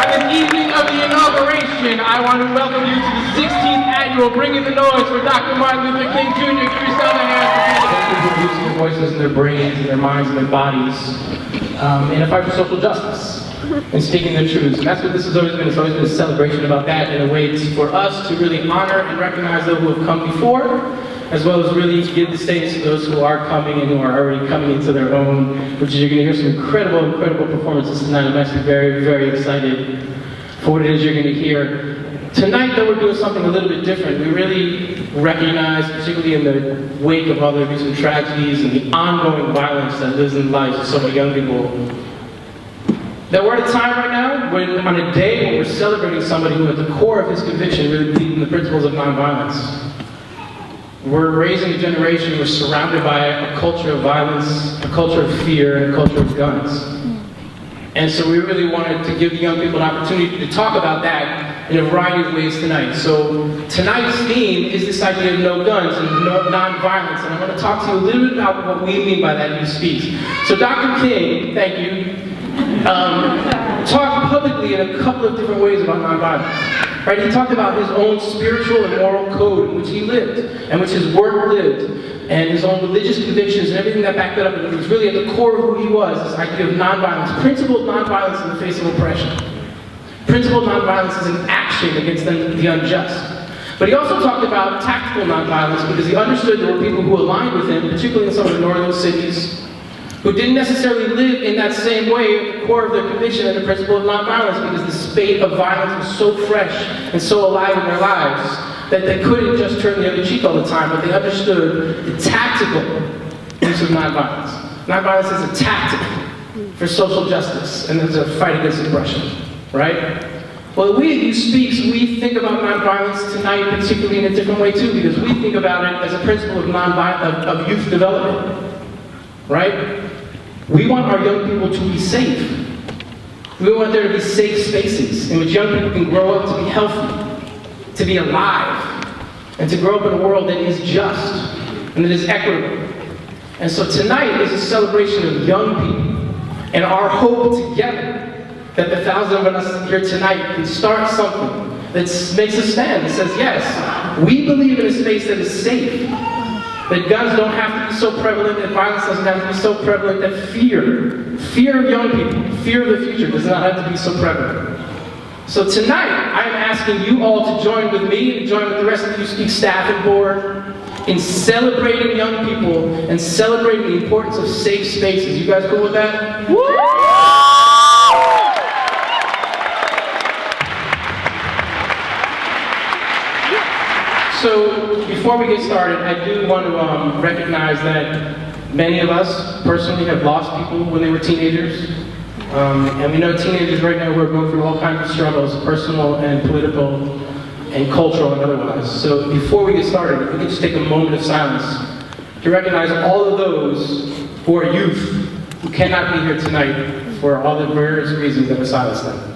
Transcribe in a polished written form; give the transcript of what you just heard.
this evening of the inauguration, I want to welcome you to the 16th annual Bring in the Noise for Dr. Martin Luther King Jr. Give yourself a hand. Thank you for using your voices and their brains and their minds and their bodies in a fight for social justice and speaking their truths. And that's what this has always been. It's always been a celebration about that in a way it's for us to really honor and recognize those who have come before, as well as really give the stage to those who are coming and who are already coming into their own, which is you're going to hear some incredible, incredible performances tonight. I'm actually very, very excited for what it is you're going to hear. Tonight, though, we're doing something a little bit different. We really recognize, particularly in the wake of all the recent tragedies and the ongoing violence that lives in the lives of so many young people, that we're at a time right now when, on a day when we're celebrating somebody who at the core of his conviction really believed in the principles of nonviolence. We're raising a generation, we're surrounded by a culture of violence, a culture of fear, and a culture of guns. And so we really wanted to give the young people an opportunity to talk about that in a variety of ways tonight. So tonight's theme is this idea of no guns and non-violence, and I'm going to talk to you a little bit about what we mean by that in his speech. So Dr. King, thank you, talked publicly in a couple of different ways about nonviolence. Right? He talked about his own spiritual and moral code in which he lived, and which his work lived, and his own religious convictions and everything that backed that up. And it was really at the core of who he was, this idea of nonviolence, principled nonviolence in the face of oppression. Principled nonviolence is an action against the unjust. But he also talked about tactical nonviolence because he understood there were people who aligned with him, particularly in some of the northern cities, who didn't necessarily live in that same way at the core of their conviction and the principle of nonviolence, because the spate of violence was so fresh and so alive in their lives that they couldn't just turn the other cheek all the time, but they understood the tactical use of nonviolence. Nonviolence is a tactic for social justice, and it's a fight against oppression, right? Well, we at Youth Speaks, we think about nonviolence tonight particularly in a different way too, because we think about it as a principle of youth development, right? We want our young people to be safe. We want there to be safe spaces in which young people can grow up to be healthy, to be alive, and to grow up in a world that is just and that is equitable. And so tonight is a celebration of young people and our hope together that the thousands of us here tonight can start something that makes a stand, that says, yes, we believe in a space that is safe, that guns don't have to be so prevalent, that violence doesn't have to be so prevalent, that fear of young people, fear of the future does not have to be so prevalent. So tonight, I am asking you all to join with me and join with the rest of the Youth Speak staff and board in celebrating young people and celebrating the importance of safe spaces. You guys cool with that? Woo! So, before we get started, I do want to recognize that many of us personally have lost people when they were teenagers. And we know teenagers right now who are going through all kinds of struggles, personal and political and cultural and otherwise. So before we get started, if we could just take a moment of silence to recognize all of those who are youth who cannot be here tonight for all the various reasons that we silence them.